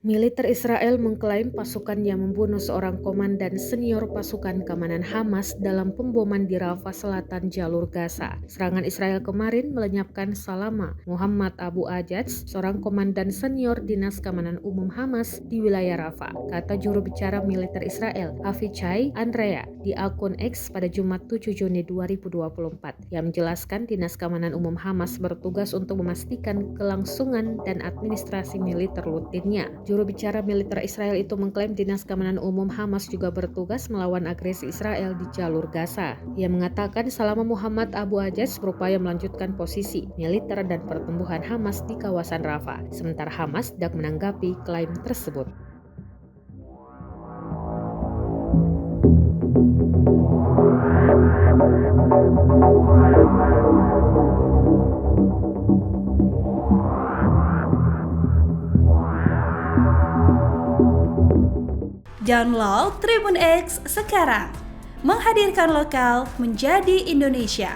Militer Israel mengklaim pasukannya membunuh seorang komandan senior pasukan keamanan Hamas dalam pemboman di Rafah Selatan jalur Gaza. Serangan Israel kemarin melenyapkan Salama Muhammad Abu Ajaj, seorang komandan senior Dinas Keamanan Umum Hamas di wilayah Rafah, kata juru bicara militer Israel, Avichai Andrea, di akun X pada Jumat 7 Juni 2024, yang menjelaskan Dinas Keamanan Umum Hamas bertugas untuk memastikan kelangsungan dan administrasi militer rutinnya. Juru bicara militer Israel itu mengklaim Dinas Keamanan Umum Hamas juga bertugas melawan agresi Israel di jalur Gaza. Ia mengatakan Salama Muhammad Abu Ajaj berupaya melanjutkan posisi militer dan pertumbuhan Hamas di kawasan Rafah, sementara Hamas tidak menanggapi klaim tersebut. Download Tribun X sekarang, menghadirkan lokal menjadi Indonesia.